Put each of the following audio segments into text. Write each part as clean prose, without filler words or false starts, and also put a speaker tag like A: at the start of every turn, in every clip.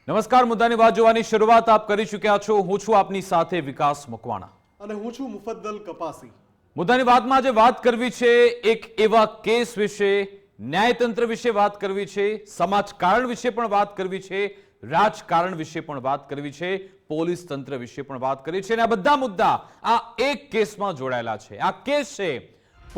A: નમસ્કાર, મુદ્દાની વાત જોવાની શરૂઆત આપ કરી ચૂક્યા છો। હું છું આપની સાથે વિકાસ મકવાણા
B: અને હું છું મુફદ્દલ કપાસી।
A: મુદ્દાની વાતમાં આજે વાત કરવી છે એક એવા કેસ વિશે, ન્યાયતંત્ર વિશે વાત કરવી છે, સમાજકારણ વિશે પણ વાત કરવી છે, રાજકારણ વિશે પણ વાત કરવી છે, પોલીસ તંત્ર વિશે પણ વાત કરવી છે અને આ બધા મુદ્દા આ એક કેસમાં જોડાયેલા છે। આ કેસ છે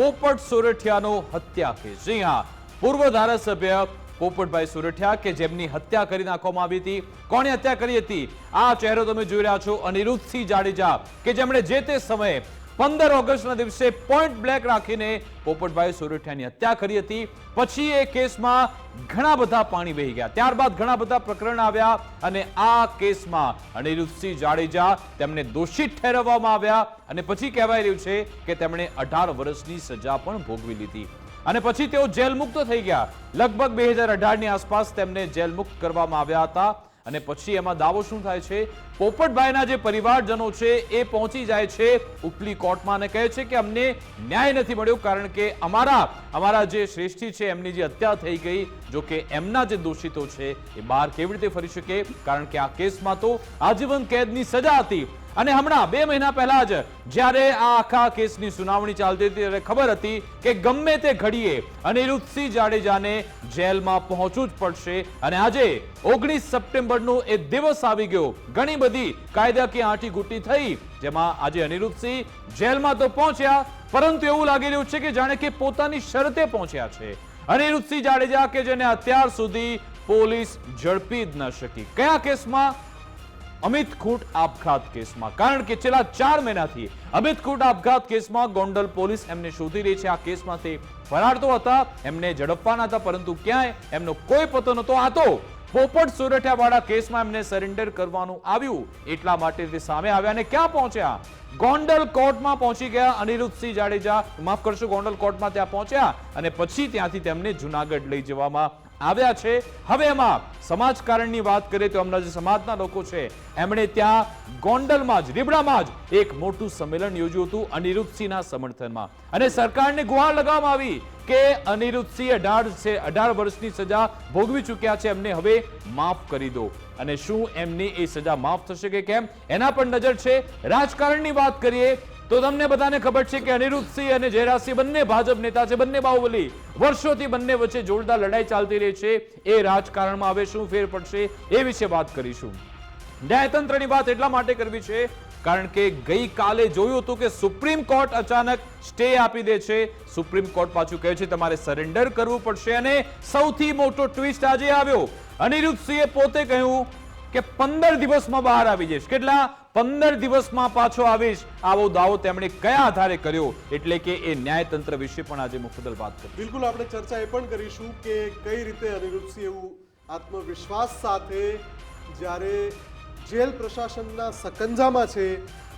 A: પોપટ સોરઠિયાનો હત્યા કેસ। જી હા, પૂર્વ ધારાસભ્ય પોપટભાઈ સોરઠિયા કે જેમની હત્યા કરી નાખવામાં આવી હતી। કોણે હત્યા કરી હતી? આ ચહેરો તમે જોઈ રહ્યા છો, અનિરુદ્ધસિંહ જાડેજા, કે જેમણે જે તે સમયે 15 ઓગસ્ટના દિવસે પોઈન્ટ બ્લેક રાખીને પોપટભાઈ સોરઠિયાની હત્યા કરી હતી। પછી એ કેસમાં ઘણા બધા પાણી વહી ગયા, ત્યારબાદ ઘણા બધા પ્રકરણ આવ્યા અને આ કેસમાં અનિરુદ્ધસિંહ જાડેજા તેમને દોષિત ઠેરવવામાં આવ્યા અને પછી કહેવાય રહ્યું છે કે તેમણે 18 વર્ષની સજા પણ ભોગવી લીધી અને પછી તેઓ જેલ મુક્ત થઈ ગયા। લગભગ 2018 ની આસપાસ તેમને જેલ મુક્ત કરવામાં આવ્યા હતા અને પછી એમાં દાવો શું થાય છે? પોપટભાઈના જે પરિવારજનો છે એ પહોંચી જાય છે ઉપલી કોર્ટમાં અને કહે છે કે અમને ન્યાય નથી મળ્યો કારણ કે અમારા જે શ્રેષ્ઠી છે એમની જે હત્યા થઈ ગઈ। જો કે એમના જે દોષિતો છે એ બહાર કેવી રીતે ફરી શકે? કારણ કે આ કેસમાં તો આજીવન કેદની સજા હતી અને હમણાં 2 મહિના પહેલા જ જ્યારે આ આખા કેસની સુનાવણી ચાલતી હતી ત્યારે ખબર હતી કે ગમે તે ઘડીએ અનિરુદ્ધસિંહ જાડેજાને જેલમાં પહોંચવું જ પડશે અને આજે 19 સપ્ટેમ્બરનો એ દિવસ આવી ગયો। ઘણી બધી કાયદાકીય આંટીઘૂંટી થઈ, જેમાં આજે અનિરુદ્ધસિંહ જેલમાં તો પહોંચ્યા, પરંતુ એવું લાગી રહ્યું છે કે જાણે કે પોતાની શરતે પહોંચ્યા છે। અનિરુદ્ધસિંહ જાડેજા કે જેને અત્યાર સુધી પોલીસ ઝડપી જ ન શકી। કયા કેસમાં? અમિત ખૂંટ આપઘાત કેસમાં। કારણ કે છેલ્લા 4 મહિનાથી અમિત ખૂંટ આપઘાત કેસમાં ગોંડલ પોલીસ એમને શોધી રહી છે। આ કેસમાંથી ફરાર તો હતા, એમને ઝડપવાના હતા, પરંતુ ક્યાંય એમનો કોઈ પતો નહોતો। આ તો પોપટ સોરઠિયા વાળા કેસમાં એમને સરેન્ડર કરવાનું આવ્યું એટલા માટે તે સામે આવ્યા અને ક્યાં પહોંચ્યા? ગોંડલ કોર્ટમાં પહોંચી ગયા અનિરુદ્ધસિંહ જાડેજા, માફ કરશો, ગોંડલ કોર્ટમાં ત્યાં પહોંચ્યા અને પછી ત્યાંથી તેમને જુનાગઢ લઈ જવામાં આવ્યા છે। હવે એમાં સમાજકારણની વાત કરીએ તો હમણાં જે સમાજના લોકો છે એમણે ત્યાં ગોંડલમાં જ, રીબડામાં જ એક મોટું સંમેલન યોજ્યું હતું અનિરુદ્ધસિંહના સમર્થનમાં અને સરકારને ગુહાર લગાવવામાં આવી કે અનિરુદ્ધસિંહ 18 વર્ષની સજા ભોગવી ચૂક્યા છે, એમને હવે માફ કરી દો। અને શું એમની એ સજા માફ થશે કે કેમ એના પર નજર છે। રાજકારણની વાત કરીએ તો તમને બધાને ખબર છે કે અનિરુદ્ધસિંહ અને જયરાજસિંહ બંને ભાજપ નેતા છે, બંને બાહુબલી, વર્ષોથી બંને વચ્ચે જોરદાર લડાઈ ચાલતી રહી છે। એ રાજકારણમાં હવે શું ફેર પડશે એ વિશે વાત કરીશું। ન્યાયતંત્રની વાત એટલા માટે કરવી છે કારણ કે ગઈકાલે જોયું હતું કે સુપ્રીમ કોર્ટ અચાનક સ્ટે આપી દે છે। સુપ્રીમ કોર્ટ પાછું કહે છે તમારે સરેન્ડર કરવું પડશે અને સૌથી મોટો ટ્વિસ્ટ આજે આવ્યો। અનિરુદ્ધસિંહે પોતે કહ્યું કે 15 દિવસમાં બહાર આવી જઈશ। કેટલા? 15 દિવસમાં પાછો આવીશ। આવો દાવો તેમણે કયા આધારે કર્યો? એટલે કે એ ન્યાયતંત્ર વિશે પણ આજે મુફદ્દલ વાત કરી।
B: બિલકુલ, આપણે ચર્ચા એ પણ કરીશું કે કઈ રીતે અનિરુદ્ધસિંહ એવું આત્મવિશ્વાસ સાથે જ્યારે જેલ પ્રશાસનના સકંજામાં છે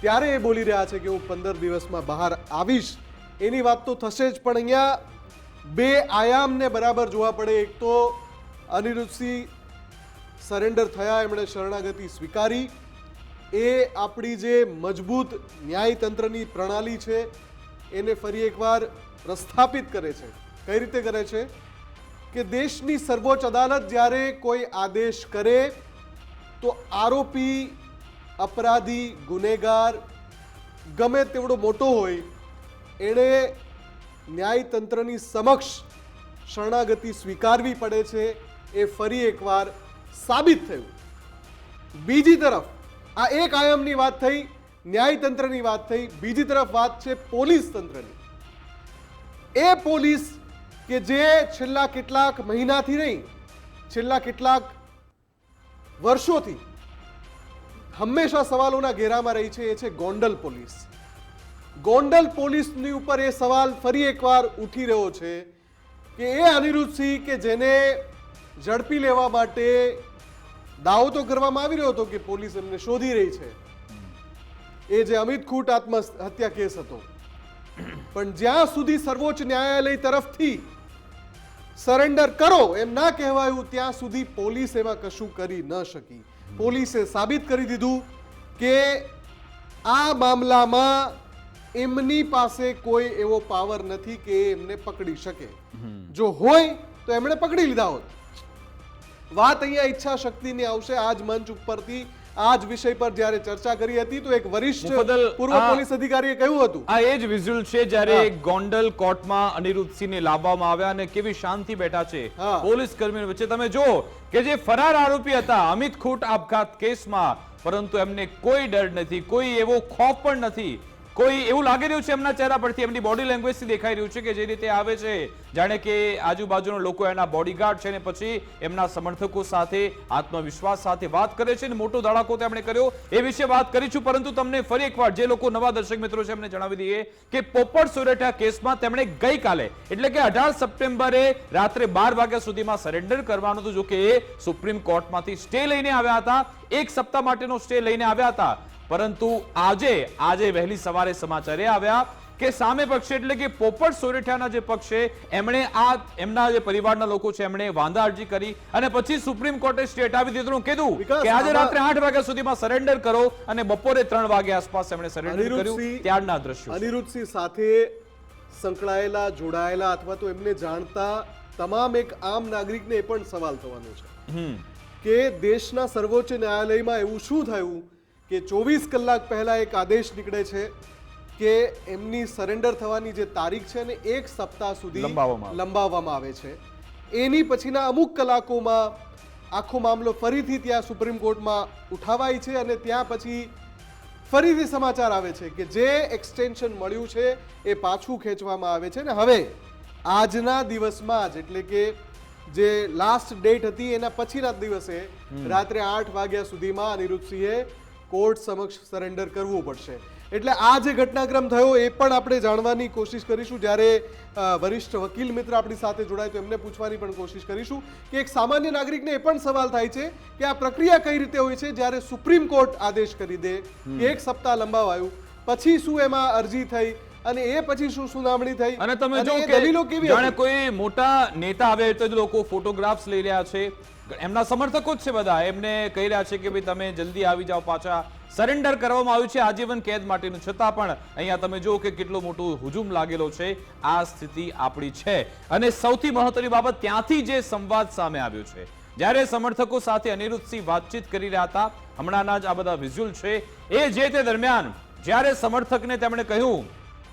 B: ત્યારે એ બોલી રહ્યા છે કે હું 15 દિવસમાં બહાર આવીશ। એની વાત તો થશે જ, પણ અહીંયા 2 આયામને બરાબર જોવા પડે। એક તો અનિરુદ્ધસિંહ સરેન્ડર થયા, એમણે શરણાગતિ સ્વીકારી, એ આપણી જે મજબૂત ન્યાયતંત્રની પ્રણાલી છે એને ફરી એકવાર પ્રસ્થાપિત કરે છે। કઈ રીતે કરે છે કે દેશની સર્વોચ્ચ અદાલત જ્યારે કોઈ આદેશ કરે તો આરોપી, અપરાધી, ગુનેગાર ગમે તેવડો મોટો હોય એણે ન્યાયતંત્રની સમક્ષ શરણાગતિ સ્વીકારવી પડે છે। એ ફરી એકવાર સાબિત થયું। બીજી તરફ આ એક આયામની વાત થઈ, ન્યાયતંત્રની વાત થઈ, બીજી તરફ વાત છે પોલીસ તંત્રની। એ પોલીસ કે જે છેલ્લા કેટલાક મહિનાથી નહીં, છેલ્લા કેટલાક વર્ષોથી હંમેશા સવાલોના ઘેરામાં રહી છે, એ છે ગોંડલ પોલીસ। ગોંડલ પોલીસની ઉપર એ સવાલ ફરી એકવાર ઉઠી રહ્યો છે કે એ અનિરુદ્ધસિંહ કે જેને ઝડપી લેવા માટે દાવો તો કરવામાં આવી રહ્યો હતો કે પોલીસ એમને શોધી રહી છે, એ જે અમિત ખૂંટ આત્મહત્યા કેસ હતો, પણ જ્યાં સુધી સર્વોચ્ચ ન્યાયાલય તરફથી સરેન્ડર કરો એમ ના કહેવાયું ત્યાં સુધી પોલીસ એમાં કશું કરી ન શકી। પોલીસે સાબિત કરી દીધું કે આ મામલામાં એમની પાસે કોઈ એવો પાવર નથી કે એમને પકડી શકે। જો હોય તો એમણે પકડી લીધા હોત। વાત અહીંયા ઈચ્છા શક્તિની આવશે. આ જ મંચ ઉપરથી આ જ વિષય પર જ્યારે ચર્ચા કરી હતી તો એક વરિષ્ઠ
A: મુફદ્દલ,
B: પૂર્વ પોલીસ અધિકારીએ કહ્યું હતું,
A: આ એ જ વિઝ્યુઅલ છે જ્યારે ગોંડલ કોર્ટમાં અનિરુદ્ધસિંહને લાવવામાં આવ્યા અને કેવી શાંતિ બેઠા છે
B: હા.
A: પોલીસ કર્મીઓ વચ્ચે. તમે જો કે જે ફરાર આરોપી હતા અમિત ખૂટ આપઘાત કેસમાં, પરંતુ એમને કોઈ ડર નથી, કોઈ એવો ખોફ પણ નથી. કોઈ એવું લાગી રહ્યું છે એમના ચહેરા પરથી, એમની બોડી લેંગ્વેજથી દેખાઈ રહ્યું છે કે જે રીતે આવે છે જાણે કે આજુબાજુના લોકો એના બોડીગાર્ડ છે ને પછી એમના સમર્થકો સાથે આત્મવિશ્વાસ સાથે વાત કરે છે. ને મોટો ધડાકો તેમણે કર્યો એ વિશે વાત કરીશું, પરંતુ તમને ફરી એકવાર જે લોકો નવા દર્શક મિત્રો છે એમને જણાવી દઈએ કે પોપટ સોરઠિયા કેસમાં તેમણે ગઈકાલે એટલે કે 18 સપ્ટેમ્બરે રાત્રે 12 વાગ્યા સુધીમાં સરેન્ડર કરવાનું હતું. જો કે એ સુપ્રીમ કોર્ટમાંથી સ્ટે લઈને આવ્યા હતા, એક સપ્તાહ માટેનો સ્ટે લઈને આવ્યા હતા, પરંતુ આજે વહેલી સવારે સમાચાર આવ્યા કે સામે પક્ષે એટલે કે પોપટ સોરઠિયાના જે પક્ષ છે એમના જે પરિવારના લોકો છે એમણે વાંધા અરજી કરી અને પછી સુપ્રીમ કોર્ટે સ્ટે હટાવી દીધું. કીધું કે આજે રાત્રે 8 વાગ્યા સુધીમાં સરેન્ડર કરો અને બપોરે 3 વાગ્યા આસપાસ એમણે સરેન્ડર કર્યું. ત્યારના દ્રશ્યો
B: અનિરુદ્ધસિંહ સાથે સંકળાયેલા, જોડાયેલા અથવા તો એમને જાણતા તમામ એક આમ નાગરિકને એ પણ સવાલ થવાનો છે કે દેશના સર્વોચ્ચ ન્યાયાલયમાં એવું શું થયું કે 24 કલાક પહેલા એક આદેશ નીકળે છે કે એમની સરેન્ડર થવાની જે તારીખ છે ને 1 સપ્તાહ સુધી લંબાવવામાં આવે છે. એની પછીના અમુક કલાકોમાં આખો મામલો ફરીથી ત્યાં સુપ્રીમ કોર્ટમાં ઉઠાવાય છે અને ત્યાં પછી ફરીથી સમાચાર આવે છે કે જે એક્સટેન્શન મળ્યું છે એ પાછું ખેંચવામાં આવે છે. ને હવે આજના દિવસમાં જ એટલે કે જે લાસ્ટ ડેટ હતી એના પછીના દિવસે રાત્રે 8 વાગ્યા સુધીમાં અનિરુદ્ધસિંહે કોર્ટ સમક્ષ સરેન્ડર કરવું પડશે. એટલે આ જે ઘટનાક્રમ થયો એ પણ આપણે જાણવાની કોશિશ કરીશું. જ્યારે વરિષ્ઠ વકીલ મિત્ર આપણી સાથે જોડાય તો એમને પૂછવાની પણ કોશિશ કરીશું કે એક સામાન્ય નાગરિકને એ પણ સવાલ થાય છે કે આ પ્રક્રિયા કઈ રીતે હોય છે. જ્યારે સુપ્રીમ કોર્ટ આદેશ કરી દે કે 1 સપ્તાહ લંબાવાયું, પછી શું એમાં અરજી થઈ અને એ પછી શું સુનાવણી થઈ
A: અને તમે જો કે જાણે કોઈ મોટા નેતા આવે તો લોકો ફોટોગ્રાફ્સ લઈ રહ્યા છે, એમના સમર્થકો જ છે બધા, એમને કહી રહ્યા છે કે ભાઈ તમે જલ્દી આવી જાઓ, પાછા સરેન્ડર કરવામાં આવ્યું છે આજીવન કેદ માટેનું. છતાં પણ અહીંયા તમે જો કે કેટલો મોટો હુજુમ લાગેલો છે. આ સ્થિતિ આપણી છે અને સૌથી મહત્વની બાબત ત્યાંથી જે સંવાદ સામે આવ્યો છે જ્યારે સમર્થકો સાથે અનિરુદ્ધસિંહ વાતચીત કરી રહ્યા હતા, હમણાંના જ આ બધા વિઝ્યુઅલ છે, એ જે તે દરમિયાન જ્યારે સમર્થકને તેમણે કહ્યું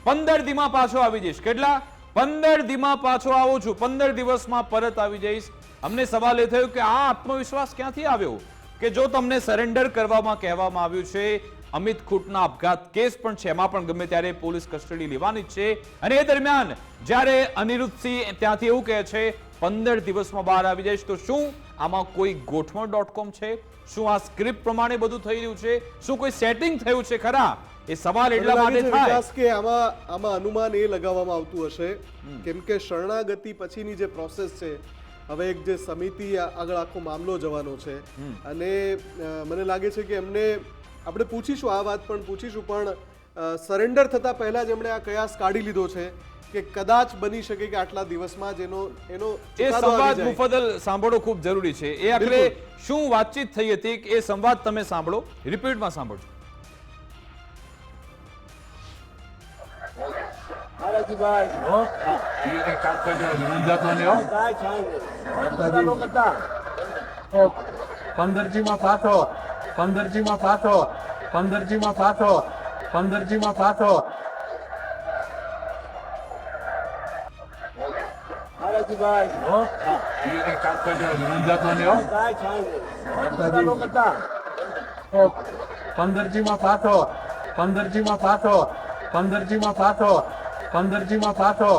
A: 15 દીમાં પાછો આવી જઈશ. કેટલા? 15 દીમાં પાછો આવું છું, 15 દિવસમાં પરત આવી જઈશ. અમને સવાલ એ થયો કે આ આત્મવિશ્વાસ ક્યાંથી આવ્યો કે જો તમને સરેન્ડર કરવામાં કહેવામાં આવ્યું છે, અમિત ખૂટના આપઘાત કેસ પણ છે, એમાં પણ ગમે ત્યારે પોલીસ કસ્ટડી લેવાની જ છે, અને એ દરમિયાન જ્યારે અનિરુદ્ધસિંહ ત્યાંથી એવું કહે છે 15 દિવસમાં બહાર આવી જઈશ, તો શું આમાં કોઈ ગોઠવણ.com છે? શું આ સ્ક્રિપ્ટ પ્રમાણે બધું થઈ રહ્યું છે? શું કોઈ સેટિંગ થયું છે ખરા? એ સવાલ એટલા માટે થાય
B: કે આમાં અનુમાન એ લગાવવામાં આવતું હશે કેમ કે શરણાગતિ પછીની જે પ્રોસેસ છે, હવે એક જે સમિતિ આગળ આખો મામલો જવાનો છે અને મને લાગે છે કે એમને આપણે પૂછીશું, આ વાત પણ પૂછીશું, પણ સરેન્ડર થતા પહેલા જ એમણે આ કયાસ કાઢી લીધો છે કે કદાચ બની શકે કે આટલા દિવસમાં જ એનો
A: એ સંવાદ મુફદ્દલ સાંભળો ખૂબ જરૂરી છે. એ આખરે શું વાતચીત થઈ હતી એ સંવાદ તમે સાંભળો, રિપીટમાં સાંભળજો.
C: પંદરજીમાં પાછો, પંદરજીમાં પાછો, પંદરજીમાં પાછો, પંદરજીમાં પાછો. પંદરજીમાં પાછો, પંદરજીમાં પાછો, પંદરજીમાં પાછો, પંદરજીમાં પાછો.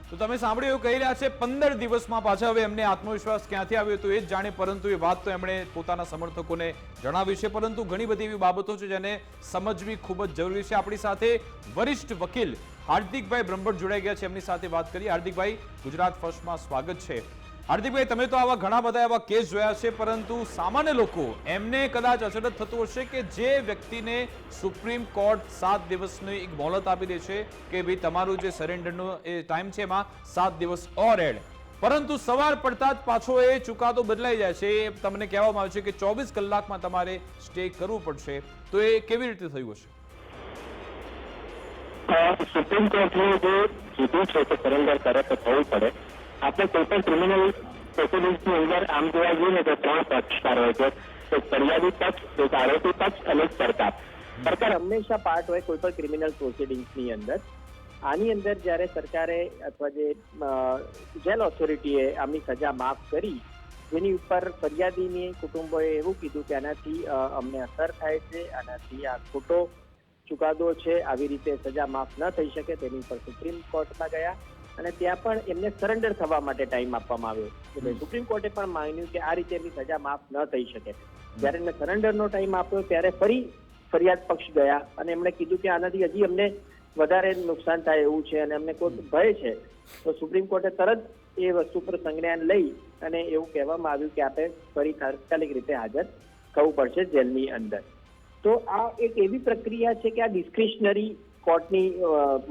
A: તો તમે સાંભળ્યું એવું કહી રહ્યા છે 15 દિવસમાં પાછા. હવે એમને આત્મવિશ્વાસ ક્યાંથી આવ્યો તો એ જ જાણે, પરંતુ એ વાત તો એમણે પોતાના સમર્થકોને જણાવી છે, પરંતુ ઘણી બધી એવી બાબતો છે જેને સમજવી ખૂબ જ જરૂરી છે. આપણી સાથે વરિષ્ઠ વકીલ હાર્દિકભાઈ બ્રહ્મભટ્ટ જોડાઈ ગયા છે, એમની સાથે વાત કરીએ. હાર્દિકભાઈ, ગુજરાત ફર્સ્ટમાં સ્વાગત છે. હાર્દિકભાઈ, તમે તો આવા ઘણા બધા એવા કેસ જોયા છે, પરંતુ સામાન્ય લોકો એમને કદાચ અચરજ થતું હશે કે જે વ્યક્તિને સુપ્રીમ કોર્ટ 7 દિવસની એક મોહલત આપી દે છે કે ભાઈ તમારું જે સરેન્ડરનો એ ટાઈમ છે એમાં 7 દિવસ ઓર એડ, પરંતુ સવાર પડતા જ પાછો એ ચુકાદો બદલાઈ જાય છે. એ તમને કહેવામાં આવે છે કે 24 કલાકમાં તમારે સ્ટે કરવું પડશે. તો એ કેવી રીતે થયું હશે?
D: સુપ્રીમ કોર્ટનું જે કીધું છે કે સરેન્ડર કરે તો થવું પડે, આપણે કોઈ પણ ક્રિમિનલ પ્રોસિડિંગ્સની અંદર આમ જોવા જઈએ ને તો 3 પક્ષકાર હોય છે, એક ફરિયાદી પક્ષ, એક આરોપી પક્ષ અને એક સરકાર. સરકાર હંમેશા પાર્ટ હોય કોઈ પણ ક્રિમિનલ પ્રોસિડિંગ્સની અંદર. આની અંદર જ્યારે સરકારે અથવા જે જેલ ઓથોરિટીએ આમની સજા માફ કરી, જેની ઉપર ફરિયાદીની કુટુંબોએ એવું કીધું કે આનાથી અમને અસર થાય છે, આનાથી આ ખોટો ચુકાદો છે, આવી રીતે સજા માફ ન થઈ શકે, તેની ઉપર સુપ્રીમ કોર્ટમાં ગયા અને ત્યાં પણ એમને સરેન્ડર થવા માટે ટાઈમ આપવામાં આવ્યો. એટલે સુપ્રીમ કોર્ટે પણ માન્યું કે આ રીતે એમની સજા માફ ન થઈ શકે. જ્યારે એમને સરેન્ડરનો ટાઈમ આપ્યો ત્યારે ફરી ફરિયાદ પક્ષ ગયા અને એમણે કીધું કે આનાથી હજી અમને વધારે નુકસાન થાય એવું છે અને અમને કોઈ ભય છે. તો સુપ્રીમ કોર્ટે તરત એ વસ્તુ પર સંજ્ઞાન લઈ અને એવું કહેવામાં આવ્યું કે આપણે ફરી તાત્કાલિક રીતે હાજર થવું પડશે જેલની અંદર. તો આ એક એવી પ્રક્રિયા છે કે આ ડિસ્ક્રિશનરી કોર્ટની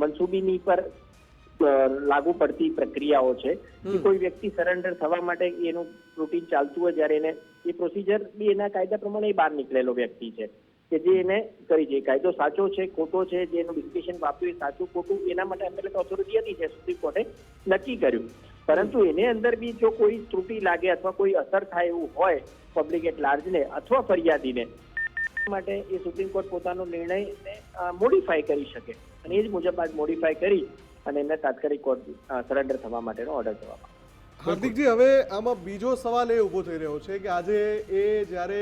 D: મનસુબીની પર લાગુ પડતી પ્રક્રિયાઓ છે કે કોઈ વ્યક્તિ સરેન્ડર થવા માટે એનું રૂટીન ચાલતું હોય, જ્યારે એને એ પ્રોસિજર બી એના કાયદા પ્રમાણે બહાર નીકળેલો વ્યક્તિ છે કે જે એને કરી છે. કાયદો સાચો છે ખોટો છે, જે એનું ડિસ્કશન આપ્યું એ સાચું ખોટું એના માટે અપેલેટ ઓથોરિટી હતી છે, સુપ્રીમ કોર્ટે નક્કી કર્યું. પરંતુ એને અંદર બી જો કોઈ ત્રુટિ લાગે અથવા કોઈ અસર થાય એવું હોય પબ્લિક એટ લાર્જને અથવા ફરિયાદીને, માટે એ સુપ્રીમ કોર્ટ પોતાનો નિર્ણય મોડિફાય કરી શકે અને એ જ મુજબ આજ મોડિફાય કરી અને એમને તાત્કાલિક કોર્ટ સરેન્ડર થવા માટેનો ઓર્ડર કરવામાં.
B: હાર્દિકજી, હવે આમાં બીજો સવાલ એ ઊભો થઈ રહ્યો છે કે આજે એ જ્યારે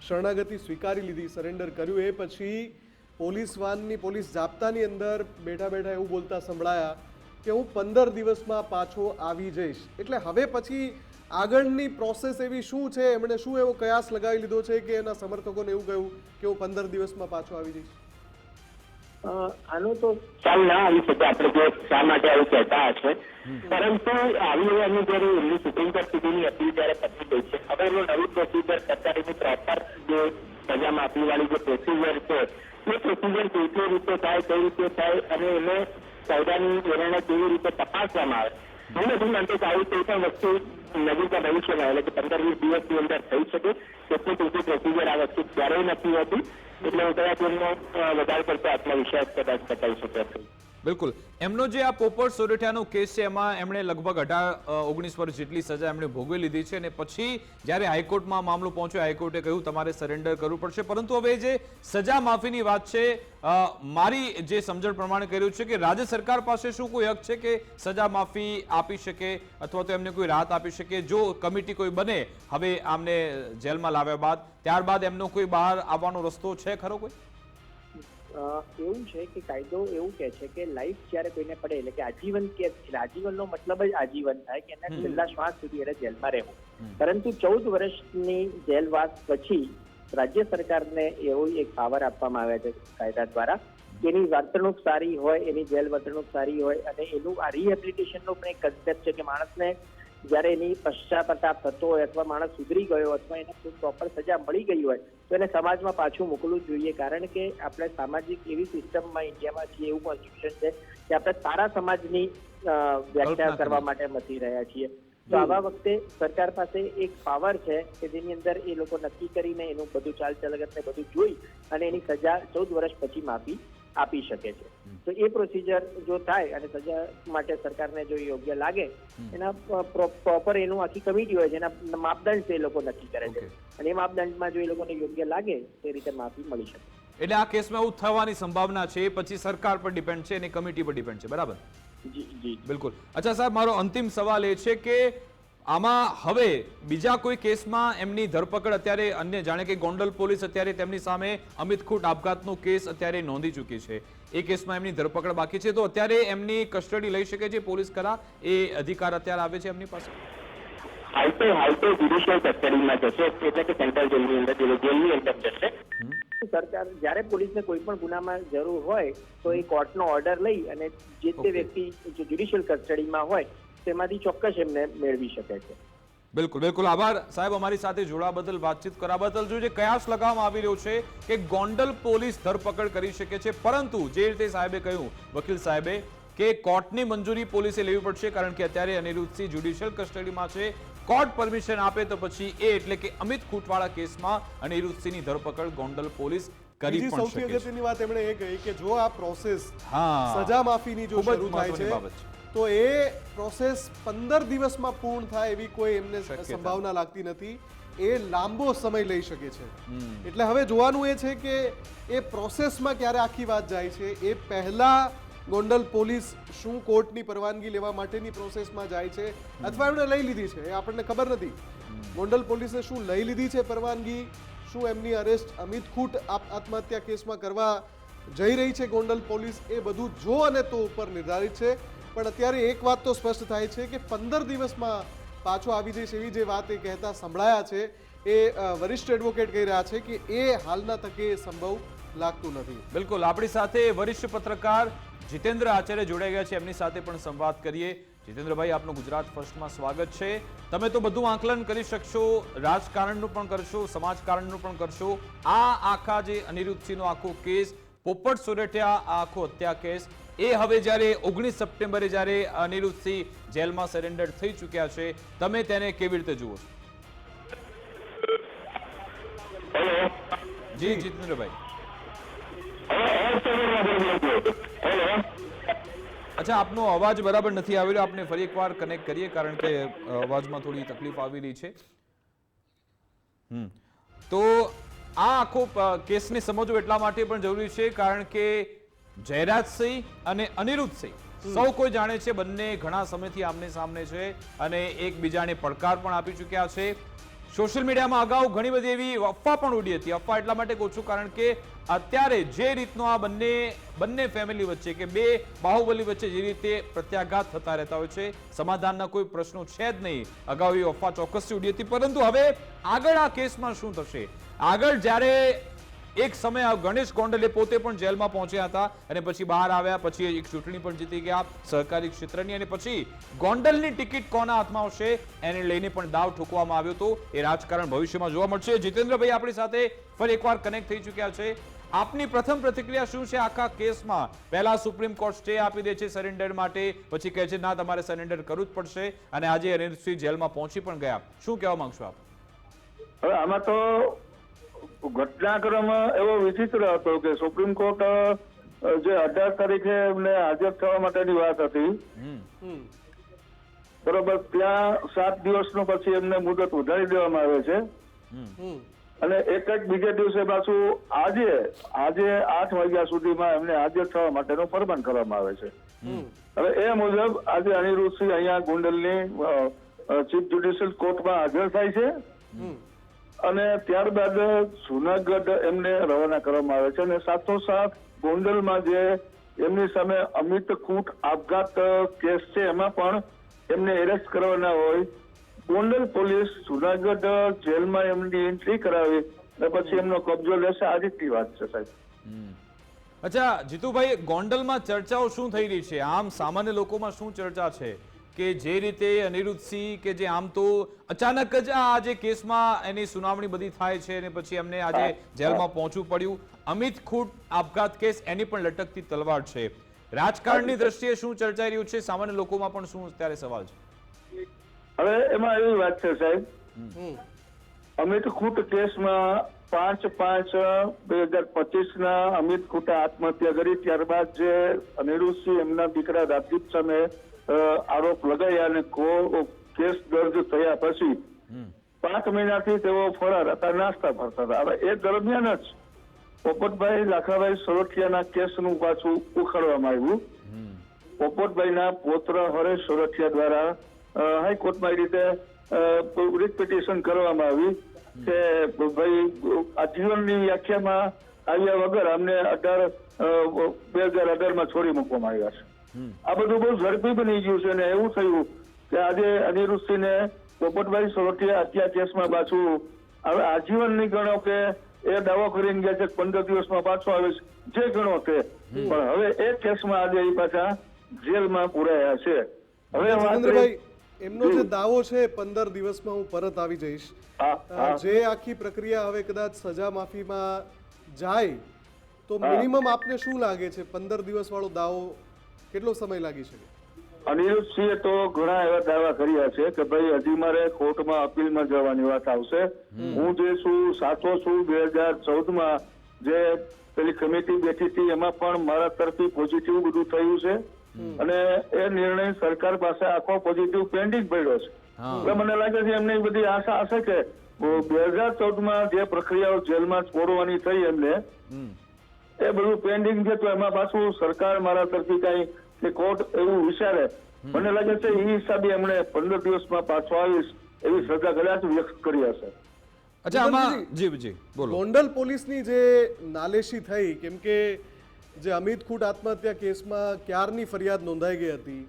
B: શરણાગતિ સ્વીકારી લીધી, સરેન્ડર કર્યું, એ પછી પોલીસ વાનની પોલીસ જાપ્તાની અંદર બેઠા બેઠા એવું બોલતા સંભળાયા કે હું 15 દિવસમાં પાછો આવી જઈશ. એટલે હવે પછી આગળની પ્રોસેસ એવી શું છે? એમણે શું એવો કયાસ લગાવી લીધો છે કે એના સમર્થકોને એવું કહ્યું કે હું 15 દિવસમાં પાછો આવી જઈશ?
D: આનો તો ખ્યાલ ના આવી શકે આપણે કે શા માટે આવું કહેતા હશે, પરંતુ આવી એની જયારે એમની સુપ્રીમ કોર્ટ સુધીની અપીલ જયારે પતી ગઈ છે, હવે એનું નવું પ્રોસિજર સરકારની પ્રોપર જે સજા માફી વાળી જે પ્રોસિજર છે એ પ્રોસિજર કેવી રીતે થાય, કઈ રીતે થાય અને એને કાયદાની નિર્ણય કેવી રીતે તપાસવામાં આવે. હું નથી માનતો કે આવી કોઈ પણ વસ્તુ નજીકના ભવિષ્યમાં એટલે કે 15-20 દિવસની અંદર થઈ શકે. એટલી ટૂંકી પ્રોસિજર આ વસ્તુ ક્યારેય નથી હોતી. એટલે હું કદાચ એમનો વધારે પડતો આત્મવિશ્વાસ કદાચ બતાવી શકે.
A: બિલકુલ. એમનો જે આ પોપટ સોરઠિયાનો કેસ છે એમાં એમણે લગભગ 18-19 વર્ષ જેટલી સજા એમણે ભોગવી લીધી છે અને પછી જ્યારે હાઈકોર્ટમાં મામલો પહોંચ્યો, હાઈકોર્ટે કહ્યું તમારે સરેન્ડર કરવું પડશે. પરંતુ હવે જે સજા માફીની વાત છે, મારી જે સમજણ પ્રમાણે કર્યું છે કે રાજ્ય સરકાર પાસે શું કોઈ હક છે કે સજા માફી આપી શકે અથવા તો એમને કોઈ રાહત આપી શકે? જો કમિટી કોઈ બને હવે આમને જેલમાં લાવ્યા બાદ, ત્યારબાદ એમનો કોઈ બહાર આવવાનો રસ્તો છે ખરો કોઈ?
D: એવું છે કે કાયદો એવું કે છે કે લાઈફ જ્યારે કોઈને પડે એટલે કે આજીવન કેદ, આજીવનનો મતલબ જ આજીવન થાય કે એના છેલ્લા શ્વાસ સુધી એને જેલમાં રહેવું. પરંતુ 14 વર્ષની જેલવાસ પછી રાજ્ય સરકારને એવો એક પાવર આપવામાં આવ્યા છે કાયદા દ્વારા કે એની વર્તણૂક સારી હોય, એની જેલ વર્તણૂક સારી હોય અને એનું આ રિહેબિલિટેશનનો પણ એક કન્સેપ્ટ છે કે માણસને જ્યારે એની પશ્ચાતાપ થતો હોય અથવા માણસ સુધરી ગયો અથવા એને પ્રોપર સજા મળી ગઈ હોય તો એને સમાજમાં પાછું મોકલવું જોઈએ. કારણ કે આપણે સામાજિક એવી સિસ્ટમમાં ઇન્ડિયામાં છીએ, એવું કોન્સ્ટિટ્યુશન છે કે આપણે સારા સમાજની વ્યાખ્યા કરવા માટે મથી રહ્યા છીએ. તો આવા વખતે સરકાર પાસે એક પાવર છે કે જેની અંદર એ લોકો નક્કી કરીને એનું બધું ચાલ ચલગતને બધું જોઈ અને એની સજા 14 વર્ષ પછી માફી આપી શકે છે. તો એ પ્રોસિજર જો થાય અને સજા માટે સરકારને જો યોગ્ય લાગે, એના પ્રોપર એનું આખી કમિટી હોય જેના માપદંડ છે એ લોકો નક્કી કરે છે અને એ માપદંડમાં જો એ લોકોને યોગ્ય લાગે તે રીતે માફી મળી શકે.
A: એટલે આ કેસમાં એવું થવાની સંભાવના છે, એ પછી સરકાર પર ડિપેન્ડ છે અને કમિટી પર ડિપેન્ડ છે, બરાબર?
D: જી જી
A: બિલકુલ. અચ્છા સાહેબ, મારો અંતિમ સવાલ એ છે કે આમાં હવે બીજા કોઈ કેસમાં એમની ધરપકડ અત્યારે અન્ય જાણે કે ગોંડલ પોલીસ અત્યારે તેમની સામે અમિત ખૂટ આપઘાતનો કેસ અત્યારે નોંધી ચૂકી છે, એ કેસમાં એમની ધરપકડ બાકી છે, તો અત્યારે એમની કસ્ટડી લઈ શકે છે પોલીસ ખરા? એ અધિકાર અત્યારે આવે છે એમની પાસે?
D: હાલ તો જ્યુડિશિયલ કસ્ટડીમાં જશે એટલે કે સેન્ટ્રલ જેલની અંદર જેલની અંદર જશે. સરકાર જ્યારે પોલીસને કોઈ પણ ગુનામાં જરૂર હોય તો એ કોર્ટનો ઓર્ડર લઈ અને જે તે વ્યક્તિ જ્યુડિશિયલ કસ્ટડીમાં હોય તેમાંથી ચોક્કસ એમને મેળવી શકે છે.
A: બિલકુલ બિલકુલ. આભાર સાહેબ અમારી સાથે જોડા બદલ, વાતચીત કરવા બદલ. જો જે કયાસ લગાવવામાં આવી રહ્યો છે કે ગોંડલ પોલીસ ધરપકડ કરી શકે છે, પરંતુ જે રીતે સાહેબે કહ્યું, વકીલ સાહેબે, કે કોર્ટની મંજૂરી પોલીસે લેવી પડશે કારણ કે અત્યારે અનિરુદ્ધસિંહ જ્યુડિશિયલ કસ્ટડીમાં છે. કોર્ટ પરમિશન આપે તો પછી એ એટલે કે અમિત ખૂટવાળા કેસમાં અનિરુદ્ધસિંહની ધરપકડ ગોંડલ પોલીસ કરી પણ શકે છે.
B: સૌથી અગત્યની વાત એમણે એ કહી કે જો આ પ્રોસેસ
A: હા,
B: સજા માફીની જો શરૂ થાય છે તો એ પ્રોસેસ 15 દિવસમાં પૂર્ણ થાય એવી કોઈ એમને
A: શક્યતા.
B: સંભાવના લાગતી નથી. એ લાંબો સમય લઈ શકે છે. એટલે હવે જોવાનું એ છે કે એ પ્રોસેસમાં ક્યારે આખી વાત જાય છે. એ પહેલા ગોંડલ પોલીસ શું કોર્ટની પરવાનગી લેવા માટેની પ્રોસેસમાં જાય છે અથવા એમણે લઈ લીધી છે એ આપણને ખબર નથી. ગોંડલ પોલીસે શું લઈ લીધી છે પરવાનગી, શું એમની અરેસ્ટ અમિત ખૂટ આત્મહત્યા કેસમાં કરવા જઈ રહી છે ગોંડલ પોલીસ, એ બધું જો અને તો ઉપર નિર્ધારિત છે. પણ અત્યારે એક વાત તો સ્પષ્ટ થાય છે કે 15 દિવસમાં પાછો આવી જઈશ એવી જે વાત એ કહેતા સંભળાયા છે, એ વરિષ્ઠ એડવોકેટ કહી રહ્યા છે કે એ હાલના તકે સંભવ લાગતું નથી.
A: બિલકુલ, આપણી સાથે વરિષ્ઠ પત્રકાર જીતેન્દ્ર આચાર્ય જોડાઈ ગયા છે, એમની સાથે પણ સંવાદ કરીએ. જીતેન્દ્રભાઈ, આપનું ગુજરાત ફર્સ્ટમાં સ્વાગત છે. તમે તો બધું આંકલન કરી શકશો, રાજકારણનું પણ કરશો, સમાજકારણનું પણ કરશો. આ આખા જે અનિરુદ્ધસિંહનો આખો કેસ, પોપટ સોરઠિયા આ આખો હત્યા કેસ, એ હવે જ્યારે 19 સપ્ટેમ્બરે જ્યારે અનિરુદ્ધસિંહ જેલમાં સરેન્ડર થઈ ચૂક્યા છે, તમે તેને કેવી રીતે જુઓ છો? જી જીતેન્દ્રભાઈ. અચ્છા, આપનો અવાજ બરાબર નથી આવી રહ્યો. આપણે ફરી એકવાર કનેક્ટ કરીએ કારણ કે અવાજમાં થોડી તકલીફ આવી રહી છે. તો આ આખો કેસને સમજવો એટલા માટે પણ જરૂરી છે કારણ કે જયરાજસિંહ અને અનિરુદ્ધસિંહ સૌ કોઈ જાણે છે, બંને ઘણા સમયથી આમને સામને છે અને એકબીજાને પડકાર પણ આપી ચૂક્યા છે. સોશિયલ મીડિયામાં અગાઉ ઘણી બધી એવી અફવા પણ ઉડી હતી. અફવા એટલા માટે કહું છું કારણ કે અત્યારે જે રીતનો આ બંને ફેમિલી વચ્ચે કે બે બાહુબલી વચ્ચે જે રીતે પ્રત્યાઘાત થતા રહેતા હોય છે, સમાધાનના કોઈ પ્રશ્નો છે જ નહીં. અગાઉ એ અફવા ચોક્કસથી ઉડી હતી. પરંતુ હવે આગળ આ કેસમાં શું થશે? આગળ જ્યારે એક સમય ગણેશ ગોંડલે પોતે પણ જેલમાં પહોંચ્યા હતા અને પછી બહાર આવ્યા, પછી એક ચૂંટણી પણ જીતી ગયા સહકારી ક્ષેત્રની, અને પછી ગોંડલની ટિકિટ કોના હાથમાં આવશે એને લઈને પણ દાવ ઠોકવામાં આવ્યો હતો. એ રાજકારણ ભવિષ્યમાં જોવા મળશે. જીતેન્દ્રભાઈ આપણી સાથે ફરી એકવાર કનેક્ટ થઈ ચૂક્યા છે. આપની પ્રથમ પ્રતિક્રિયા શું છે આખા કેસમાં? પહેલા સુપ્રીમ કોર્ટ સ્ટે આપી દે છે સરેન્ડર માટે, પછી કહે છે ના, તમારે સરેન્ડર કરવું જ પડશે, અને આજે અનિરુદ્ધસિંહ જેલમાં પહોંચી પણ ગયા. શું કહેવા માંગશો આપ?
E: હવે આમાં તો ઘટનાક્રમ એવો વિચિત્ર હતો કે સુપ્રીમ કોર્ટ જે 18 તારીખે એમને હાજર થવા માટેની વાત હતી, બરોબર, ત્યાં 7 દિવસનો પછી એમને મુદત વધારી દેવામાં આવે છે અને એક જ બીજે દિવસે પાછું આજે 8 વાગ્યા સુધીમાં એમને હાજર થવા માટેનો ફરમાન કરવામાં આવે છે. હવે એ મુજબ આજે અનિરુદ્ધસિંહ અહીંયા ગોંડલની ચીફ જ્યુડિશિયલ કોર્ટમાં હાજર થાય છે અને ત્યારબાદ જુનાગઢ એમને રવાના કરવામાં આવે છે. અને સાથોસાથ ગોંડલમાં જે એમની સામે અમિત ખૂટ આપઘાત કેસ છે એમાં પણ એમને એરેસ્ટ કરવાના હોય. ગોંડલ પોલીસ જુનાગઢ જેલમાં એમની એન્ટ્રી કરાવી અને પછી એમનો કબજો લેશે, આ રીતની વાત છે સાહેબ.
A: અચ્છા જીતુભાઈ, ગોંડલમાં ચર્ચાઓ શું થઈ રહી છે? આમ સામાન્ય લોકોમાં શું ચર્ચા છે કે જે રીતે અનિરુદ્ધસિંહ કે જે આમ તો અચાનક જ આ જે કેસમાં એની સુનાવણી બધી થાય છે અને પછી એમને આજે જેલમાં પહોંચવું પડ્યું, અમિત ખૂટ આપઘાત કેસ એની પણ લટકતી તલવાર છે. રાજકારણની દ્રષ્ટિએ શું ચર્ચાઈ રહ્યું છે? સામાન્ય લોકોમાં પણ શું અત્યારે સવાલ છે?
E: હવે એમાં એવી વાત છે સાહેબ, અમિત ખૂટ કેસમાં 5/5/2025 અમિત ખૂટે આત્મહત્યા કરી. ત્યારબાદ જે અનિરુદ્ધસિંહ એમના દીકરા રાજદીપ સામે આરોપ લગાયા અને કેસ દર્જ થયા પછી 5 મહિનાથી તેઓ ફરાર હતા, નાસ્તા ફરતા હતા. હવે એ દરમિયાન જ પોપટભાઈ લાખાભાઈ સોરઠિયાના કેસનું પાછું ઉખાડવામાં આવ્યું. પોપટભાઈના પુત્ર હરેશ સોરઠિયા દ્વારા હાઈકોર્ટમાં એ રીતે રીટ પિટિશન કરવામાં આવી કે ભાઈ આ જીવનની વ્યાખ્યામાં આવ્યા વગર અમને 2018માં છોડી મૂકવામાં આવ્યા છે. આ બધું બહુ ઝડપી બની ગયું છે અને એવું થયું કે આજે અનિરુદ્ધસિંહને પોપટભાઈ સોરઠિયા હત્યા કેસમાં પાછું હવે આજીવનની ગણો કે એ દાવો કરીને ગયા છે 15 દિવસમાં પાછો આવે છે, જે ગણો તે, પણ હવે એ કેસમાં આજે એ પાછા જેલમાં પુરાયા છે. હવે
B: જીતેન્દ્રભાઈ, એમનો જે દાવો છે 15 દિવસમાં હું પરત આવી જઈશ, જે આખી પ્રક્રિયા હવે કદાચ સજા માફીમાં જાય તો મિનિમમ આપને શું લાગે છે 15 દિવસ વાળો દાવો કેટલો સમય લાગી શકે?
E: અનિરુદ્ધસિંહે તો ઘણા એવા દાવા કર્યા છે કે ભાઈ હજી મારે કોર્ટમાં અપીલમાં જવાની વાત આવશે. હું જે છું સાચો છું. 2014માં જે પેલી કમિટી બેઠી હતી એમાં પણ મારા તરફી પોઝિટિવ બધું થયું છે અને એ નિર્ણય સરકાર પાસે આખો પોઝિટિવ પેન્ડિંગ પડ્યો છે. એટલે મને લાગે છે એમને બધી આશા હશે કે 2014માં જે પ્રક્રિયાઓ જેલમાં છોડવાની થઈ એમને એ બધું પેન્ડિંગ છે, તો એમાં પાછું સરકાર મારા તરફી કઈ કે કોર્ટ એવું વિચારે, મને લાગે છે એ હિસાબે એમણે 15 દિવસમાં પાછો આવીશ એવી શ્રદ્ધા કદાચ વ્યક્ત કરી હશે.
A: અચ્છા, આમાં જી બોલો.
B: ગોંડલ પોલીસની જે નાલેશી થઈ, કેમ કે જે અમિત ખૂટ આત્મહત્યા કેસમાં ક્યારની ફરિયાદ નોંધાઈ ગઈ હતી,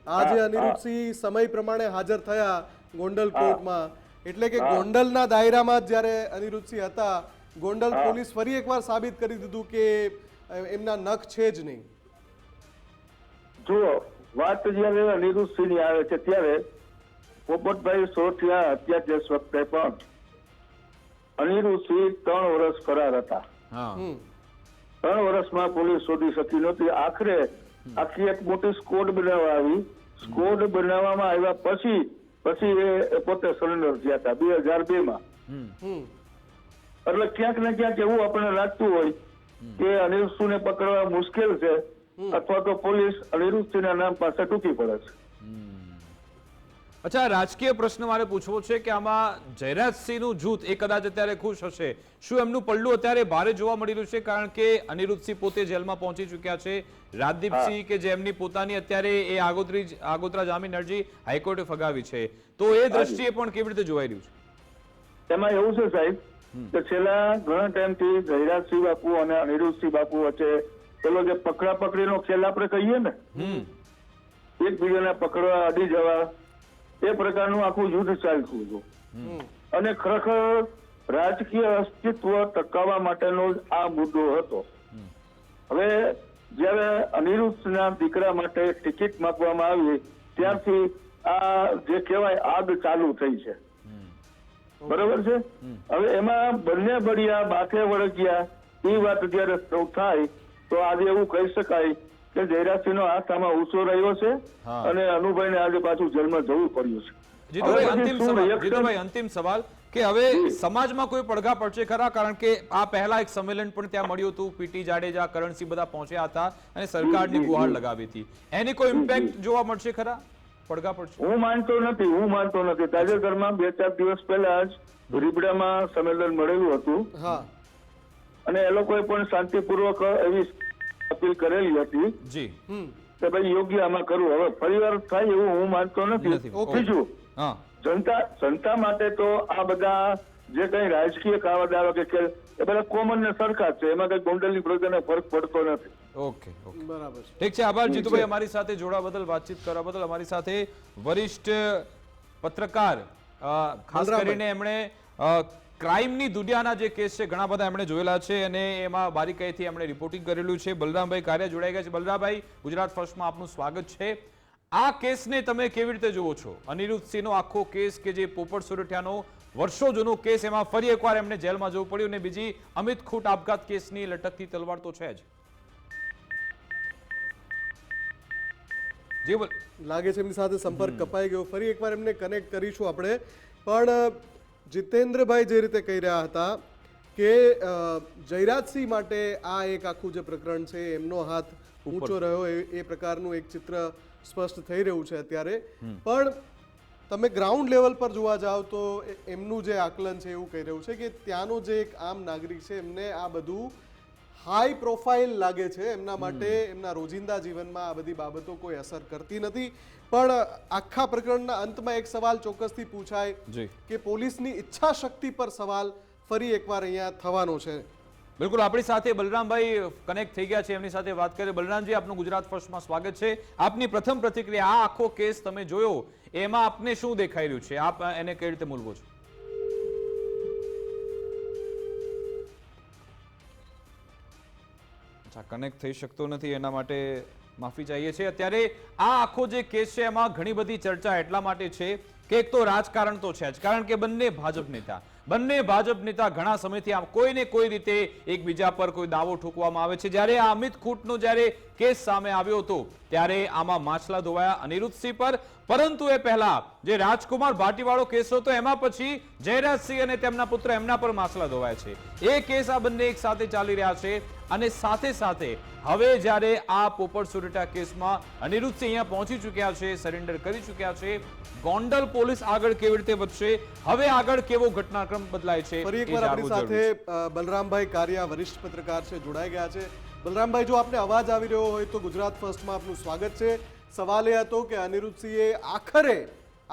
B: આજે અનિરુદ્ધસિંહ સમય પ્રમાણે હાજર થયા ગોંડલ કોર્ટમાં, એટલે કે ગોંડલના દાયરામાં જ જ્યારે અનિરુદ્ધસિંહ હતા, ગોંડલ પોલીસ ફરી એકવાર સાબિત કરી દીધું કે એમના નખ છે જ નહીં.
E: જુઓ, વાત જયારે અનિરુદ્ધસિંહની આવે છે ત્યારે પોપટભાઈ સોરઠિયા હત્યા કેસ વખતે પણ અનિરુદ્ધસિંહ 3 વર્ષ ફરાર હતા. 3 વર્ષમાં પોલીસ શોધી શકી નહોતી. આખરે આખી એક મોટી સ્કોડ બનાવવા આવી. સ્કોડ બનાવવામાં આવ્યા પછી એ પોતે સરેન્ડર થયા હતા 2002માં. એટલે ક્યાંક ને ક્યાંક એવું આપણને લાગતું હોય કે અનિરુદ્ધસિંહને પકડવા મુશ્કેલ છે, અથવા તો પોલીસ અનિરુદ્ધસિંહના નામ પાસે ટૂંકી પડે છે.
A: અચ્છા, રાજકીય પ્રશ્ન મારે પૂછવો છે કે આમાં જયરાજસિંહનું જૂથ એ કદાચ અત્યારે ખુશ હશે. શું એમનું પલ્લું અત્યારે ભારે જોવા મળી રહ્યું છે? કારણ કે અનિરુદ્ધસિંહ પોતે જેલમાં પહોંચી ચૂક્યા છે. રાજદીપસિંહ કે જેમની પોતાની અત્યારે એ આગોતરા જામીન અરજી હાઈકોર્ટે ફગાવી છે, તો એ દ્રષ્ટિએ પણ કેવી રીતે જોવાઈ રહ્યું છે?
E: એમાં એવું છે સાહેબ કે છેલ્લા ઘણા ટાઈમથી જયરાજસિંહ બાપુ અને અનિરુદ્ધસિંહ બાપુ વચ્ચે પેલો જે પકડાપકડીનો ખેલ આપણે કહીએ ને, એકબીજાને પકડવા અડી જવા, એ પ્રકારનું આખું યુદ્ધ ચાલતું હતું. અને ખરેખર રાજકીય અસ્તિત્વ ટકાવવા માટેનો જ આ મુદ્દો હતો. હવે જયારે અનિરુદ્ધના દીકરા માટે ટિકિટ માંગવામાં આવી ત્યારથી આ જે કહેવાય આગ ચાલુ થઈ છે. બરોબર છે. હવે એમાં બંને બળિયા બાથે વળગ્યા એ વાત જયારે થાય તો આજે એવું કહી શકાય કે જયરાજસિંહનો હાથ આમાં ઊંચો રહ્યો છે અને અનુભાઈને આજે પાછું જેલમાં જવું પડ્યું છે.
A: જીતુભાઈ, અંતિમ સવાલ કે હવે સમાજમાં કોઈ પડઘા પડશે ખરા? કારણ કે આ પહેલા એક સંમેલન પણ ત્યાં મળ્યું હતું, પીટી જાડેજા, કરણસિંહ બધા પહોંચ્યા હતા અને સરકારની ગુહાર લગાવી હતી. એની કોઈ ઇમ્પેક્ટ જોવા મળશે ખરા? પડઘા પડશે?
E: હું માનતો નથી. તાજેતરમાં 2-4 દિવસ પહેલા જ રીબડામાં સંમેલન મળેલું હતું અને એ લોકોએ પણ શાંતિપૂર્વક એવી અપીલ કરેલી હતી
A: જી
E: કે ભાઈ યોગ્ય આમાં કરવું. હવે ફરીવાર થાય એવું હું માનતો નથી. બીજું, જનતા માટે તો આ બધા જે કઈ રાજકીય કાવડારો કે એ બધા કોમન ને સરકાર છે, એમાં કઈ ગોંડલની પ્રજાને ફરક પડતો નથી.
A: ઓકે, બરાબર, ઠીક છે. આભાર જીતુભાઈ, અમારી સાથે જોડા બદલ, વાતચીત કરવા બદલ. અમારી સાથે વરિષ્ઠ પત્રકાર, ખાસ કરીને એમણે ક્રાઇમની દુનિયાના જે કેસ છે ઘણા બધા એમણે જોયેલા છે અને એમાં બારીકાઈથી એમણે રિપોર્ટિંગ કરેલું છે. બલરામભાઈ કારિયા જોડાઈ ગયા છે. બલરામભાઈ, ગુજરાત ફર્સ્ટમાં આપનું સ્વાગત છે. આ કેસને તમે કેવી રીતે જુઓ છો? અનિરુદ્ધસિંહનો આખો કેસ કે જે પોપટ સોરઠિયાનો વર્ષો જૂનો કેસ, એમાં ફરી એકવાર એમને જેલમાં જવું પડ્યું, અને બીજી અમિત ખૂટ આપઘાત કેસની લટકતી તલવાર તો છે જ.
B: લાગે છે એમની સાથે સંપર્ક કપાઈ ગયો. ફરી એકવાર એમને કનેક્ટ કરીશું આપણે. પણ જીતેન્દ્રભાઈ જે રીતે કહી રહ્યા હતા કે જયરાજસિંહ માટે આ એક આખું જે પ્રકરણ છે એમનો હાથ ઊંચો રહ્યો, એ પ્રકારનું એક ચિત્ર સ્પષ્ટ થઈ રહ્યું છે અત્યારે. પણ તમે ગ્રાઉન્ડ લેવલ પર જોવા જાઓ તો એમનું જે આકલન છે એવું કહી રહ્યું છે કે ત્યાંનો જે એક આમ નાગરિક છે એમને આ બધું હાઈ પ્રોફાઇલ લાગે છે. એમના માટે એમના રોજિંદા જીવનમાં આ બધી બાબતો કોઈ અસર કરતી નથી. પણ આખા પ્રકરણના અંતમાં એક સવાલ ચોક્કસથી પૂછાય કે પોલીસની ઈચ્છા શક્તિ પર સવાલ ફરી એકવાર અહીંયા થવાનો છે.
A: બિલકુલ, આપણી સાથે બલરામભાઈ કનેક્ટ થઈ ગયા છે, એમની સાથે વાત કરીએ. બલરામજી, આપનું ગુજરાત ફર્સ્ટમાં સ્વાગત છે. આપની પ્રથમ પ્રતિક્રિયા, આ આખો કેસ તમે જોયો, એમાં આપને શું દેખાઈ રહ્યું છે? આપ એને કઈ રીતે મૂલવો છો? કનેક્ટ થઈ શકતો નથી, એના માટે માફી ચાહીએ છીએ. અત્યારે આ આખો જે કેસ છે એમાં ઘણી બધી ચર્ચા એટલા માટે છે કે એક તો રાજકારણ તો છે જ, કારણ કે બંને ભાજપ નેતા ઘણા સમયથી આમ કોઈને કોઈ રીતે એકબીજા પર કોઈ દાવો ઠોકવામાં આવે છે. જ્યારે આ અમિત ખૂટનો જ્યારે કેસ સામે આવ્યો હતો ત્યારે આમાં માછલા ધોવાયા અનિરુદ્ધસિંહ પર, પરંતુ એ પહેલા જે રાજકુમાર ભાટીવાળો કેસ હતો એમાં પછી જયરાજસિંહ અને તેમના પુત્ર એમના પર માછલા ધોવાયા છે. એ કેસ આ બંને એક સાથે ચાલી રહ્યા છે. અને સાથે સાથે હવે જ્યારે આ પોપટ સુરેટા કેસમાં અનિરુદ્ધસિંહ અહીંયા પહોંચી ચૂક્યા છે, સરેન્ડર કરી ચૂક્યા છે, ગોંડલ પોલીસ આગળ કેવી રીતે વધશે, હવે આગળ કેવો ઘટનાક્રમ બદલાય છે,
B: ફરી
A: એ
B: એકવાર આપણી
A: જાણવું જરૂરી છે.
B: સાથે બલરામભાઈ કારિયા વરિષ્ઠ પત્રકાર છે, જોડાઈ ગયા છે. બલરામભાઈ, જો આપને અવાજ આવી રહ્યો હોય તો ગુજરાત ફર્સ્ટમાં આપનું સ્વાગત છે. સવાલ એ હતો કે અનિરુદ્ધસિંહે આખરે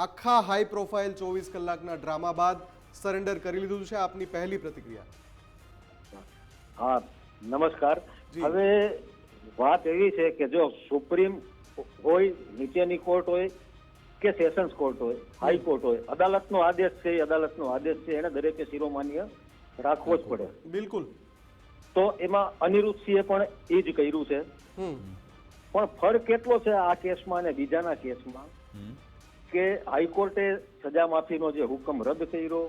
B: આખા હાઈ પ્રોફાઇલ 24 કલાકના ડ્રામા બાદ સરેન્ડર કરી લીધું છે. આપની પહેલી પ્રતિક્રિયા?
F: હા, નમસ્કાર.
B: જી.
F: હવે વાત એવી છે કે જો સુપ્રીમ હોય, નીચેની કોર્ટ હોય કે સેશન્સ કોર્ટ હોય, હાઈકોર્ટ હોય, અદાલતનો આદેશ છે, એ અદાલતનો આદેશ છે, એને દરેકે શિરોમાન્ય રાખવો જ પડે.
B: બિલકુલ.
F: તો એમાં અનિરુદ્ધસિંહે પણ એ જ કર્યું છે.
B: હમ
F: પણ ફરક કેટલો છે આ કેસમાં અને બીજાના કેસમાં કે હાઈકોર્ટે સજા માફીનો જે હુકમ રદ કર્યો,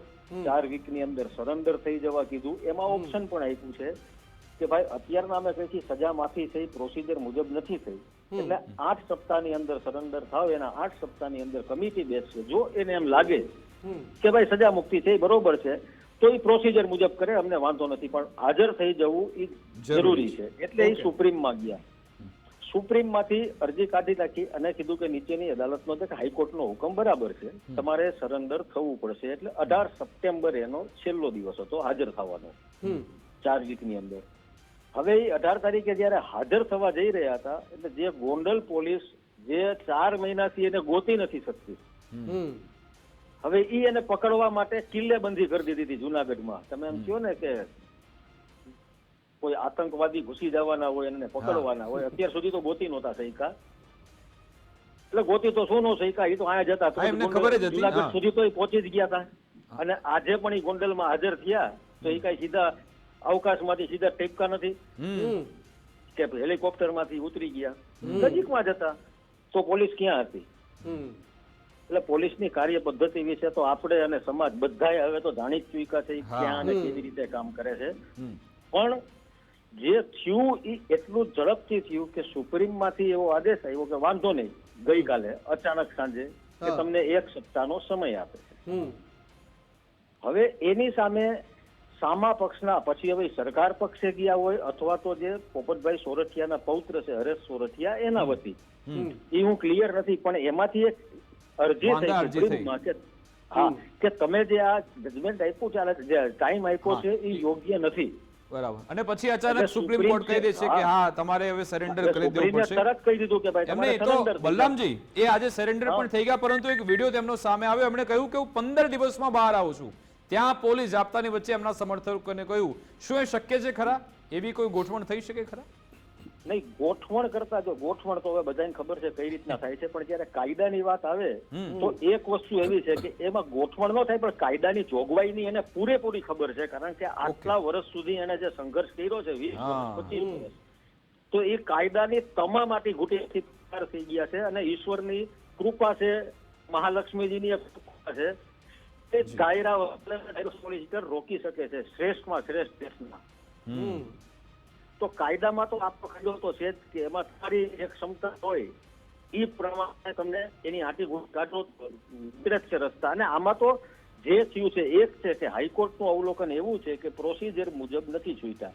F: 4 વીકની અંદર સરેન્ડર થઈ જવા કીધું, એમાં ઓપ્શન પણ આપ્યું છે કે ભાઈ અત્યારના અમે કહીએ સજા માફી થઈ પ્રોસિજર મુજબ નથી થઈ, એટલે 8 સપ્તાહની અંદર સરેન્ડર થાવ, એના 8 સપ્તાહની અંદર કમિટી બેસશે. જો એને એમ લાગે કે ભાઈ સજા મુક્તિ થઈ બરોબર છે તો એ પ્રોસિજર મુજબ કરે, અમને વાંધો નથી, પણ હાજર થઈ જવું એ જરૂરી છે. એટલે એ સુપ્રીમમાં ગયા. સુપ્રીમમાંથી અરજી કાઢી નાખી અને કીધું કે નીચેની અદાલતનો કે હાઈકોર્ટનો હુકમ બરાબર છે, તમારે સરેન્ડર થવું પડશે. એટલે 18 સપ્ટેમ્બર એનો છેલ્લો દિવસ હતો હાજર થવાનો, 4 વીકની અંદર. હવે એ 18 તારીખે જયારે હાજર થવા જઈ રહ્યા હતા, એટલે જે ગોંડલ પોલીસ જે 4 મહિનાથી એને ગોતી નથી શકતી, હવે ઈ એને પકડવા માટે કિલ્લેબંધી કરી દીધી હતી જુનાગઢમાં. તમે એમ કહો ને કે કોઈ આતંકવાદી ઘૂસી જવાના હોય એને પકડવાના હોય, અત્યાર સુધી તો ગોતી નહોતા શક્યા. એટલે ગોતી તો શું નો શક્યા, એ તો અહીંયા જતા તો
A: એમને ખબર જ હતી.
F: જુનાગઢ સુધી તો એ પહોંચી જ ગયા હતા. અને આજે પણ એ ગોંડલમાં હાજર થયા તો એ કઈ સીધા અવકાશમાંથી સીધા ટેપકા નથી કે હેલિકોપ્ટરમાંથી ઉતરી ગયા, નજીકમાં જતા. તો પોલીસ ક્યાં હતી? એટલે પોલીસની કાર્ય પદ્ધતિ વિશે તો આપણે અને સમાજ બધાએ હવે તો જાણી જ ચૂક્યા છે ક્યાં અને કેવી રીતે કામ કરે છે. પણ જે થયું એ એટલું ઝડપથી થયું કે સુપ્રીમમાંથી એવો આદેશ આવ્યો કે વાંધો નહીં, ગઈકાલે અચાનક સાંજે કે તમને 1 સપ્તાહનો સમય આપે છે. હવે એની સામે સામા પક્ષના, પછી હવે સરકાર પક્ષે ગયા હોય અથવા તો જે પોપટભાઈ સોરઠિયાના પૌત્ર છે હરેશ સોરઠિયા એના વતી, એ હું ક્લિયર નથી, પણ એમાંથી એક અરજી થઈ સુપ્રીમમાં કે હા કે તમે જે આ જજમેન્ટ આપ્યું છે, જે ટાઈમ આપ્યો છે એ યોગ્ય નથી.
A: બરાબર. અને પછી અચાનક સુપ્રીમ કોર્ટ કહી દે છે કે હા તમારે હવે સરેન્ડર કરી દેવું પડશે.
F: તરત કહી દીધું કે ભાઈ
A: એમને તો બલરામજી એ આજે સરેન્ડર પણ થઈ ગયા, પરંતુ એક વિડીયો તેમનો સામે આવ્યો. એમણે કહ્યું કે હું 15 દિવસમાં બહાર આવું છું. ત્યાં પોલીસ જાપ્તાની વચ્ચે એમના સમર્થકોને કહ્યું. શું એ શક્ય છે ખરા? એવી કોઈ ગોઠવણ થઈ શકે ખરા?
F: નહીં, ગોઠવણ કરતા જો ગોઠવણ તો હવે બધાને ખબર છે કઈ રીતના થાય છે, પણ જયારે કાયદાની વાત આવે તો એક વસ્તુ એવી છે કે એમાં ગોઠવણ ન થાય, પણ કાયદાની જોગવાઈની એને પૂરેપૂરી ખબર છે. કારણ કે આટલા વર્ષ સુધી એને જે સંઘર્ષ કર્યો છે 20 વર્ષ 25 વર્ષ, તો એ કાયદાની તમામ આટી ઘૂંટીથી પાર થઈ ગયા છે. અને ઈશ્વરની કૃપા છે, મહાલક્ષ્મીજીની એક કૃપા છે, એ કાયદા સોલિસિટર રોકી શકે છે શ્રેષ્ઠમાં શ્રેષ્ઠ દેશના. તો કાયદામાં તો આપણો કાયદો તો છે જ કે એમાં તમારી એક ક્ષમતા હોય એ પ્રમાણે તમને એની આટી ઘૂંટ કાઢો છે રસ્તા. અને આમાં તો જે થયું છે એક છે કે હાઈકોર્ટનું અવલોકન એવું છે કે પ્રોસિજર મુજબ નથી છૂટ્યા,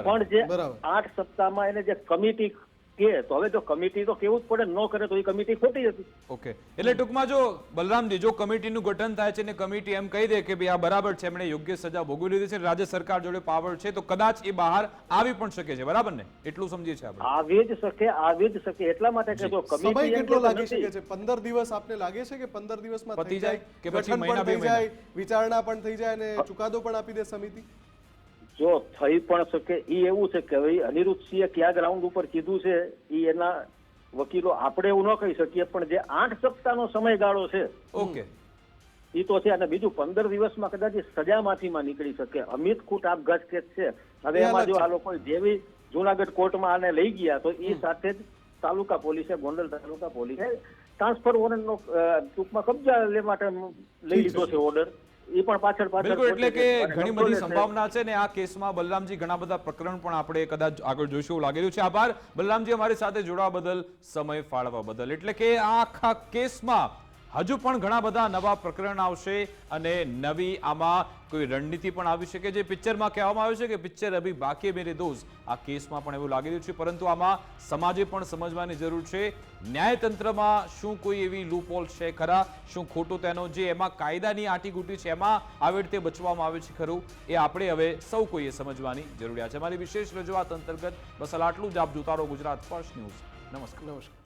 F: પણ જે 8 સપ્તાહમાં એને જે કમિટી કે તો હવે જો કમિટી તો કેવું જ પડે, ન કરે તો એ કમિટી ખોટી હતી.
A: ઓકે, એટલે ટૂંકમાં જો બલરામજી જો કમિટીનું ગઠન થાય છે ને કમિટી એમ કહી દે કે ભાઈ આ બરાબર છે, એમણે યોગ્ય સજા ભોગવી લીધી છે, રાજ્ય સરકાર જોડે પાવર છે, તો કદાચ એ બહાર આવી પણ શકે છે. બરાબર ને? એટલું સમજીએ છીએ આપણે.
F: આવી જ શકે. એટલા માટે કે જો
B: સમય
F: કમિટી
B: કેટલો લાગી શકે છે? 15 દિવસ આપને લાગે છે કે 15 દિવસમાં
A: પતી
B: થઈ
A: જાય કે પછી
B: ગઠન
A: મહિના,
B: પણ
A: 2
B: થઈ જાય, વિચારણા પણ થઈ જાય અને ચુકાદો પણ આપી દે સમિતિ?
F: જો થઈ પણ શકે. એ એવું છે કે ભાઈ અનિરુદ્ધસિંહે કયા ગ્રાઉન્ડ ઉપર કીધું છે એ એના વકીલો, આપણે એવું ન કહી શકીએ, પણ જે 8 સપ્તાહનો સમયગાળો છે
A: ઓકે
F: એ તો છે. અને બીજું 15 દિવસમાં કદાચ સજા માફીમાં નીકળી શકે. અમિત ખૂટ આપઘાત કેસ છે. હવે એમાં જો આ લોકો જેવી જુનાગઢ કોર્ટમાં આને લઈ ગયા તો એ સાથે જ તાલુકા પોલીસે, ગોંડલ તાલુકા પોલીસે ટ્રાન્સફર વોરંટનો ટૂંકમાં કબજા લેવા માટે લઈ લીધો છે ઓર્ડર. એ પણ પાછળ
A: બિલકુલ. એટલે કે ઘણી બધી સંભાવના છે ને આ કેસમાં. બલરામજી, ઘણા બધા પ્રકરણ પણ આપણે કદાચ આગળ જોઈશું એવું લાગી રહ્યું છે. આભાર બલરામજી અમારી સાથે જોડાવા બદલ, સમય ફાળવવા બદલ. એટલે કે આ આખા કેસમાં હજુ પણ ઘણા બધા નવા પ્રકરણ આવશે અને નવી આમાં કોઈ રણનીતિ પણ આવી શકે. જે પિક્ચરમાં કહેવામાં આવે છે કે પિક્ચર અભી બાકી મેરે દોસ્ત, આ કેસમાં પણ એવું લાગી રહ્યું છે. પરંતુ આમાં સમાજે પણ સમજવાની જરૂર છે. ન્યાયતંત્રમાં શું કોઈ એવી લૂપહોલ છે ખરા? શું ખોટું તેનો જે એમાં કાયદાની આંટીઘૂંટી છે એમાં આવી રીતે બચવામાં આવે છે ખરું? એ આપણે હવે સૌ કોઈએ સમજવાની જરૂરિયાત છે. મારી વિશેષ રજૂઆત અંતર્ગત બસ આટલું જ. આપ જોતા રહો ગુજરાત ફર્સ્ટ ન્યૂઝ. નમસ્કાર.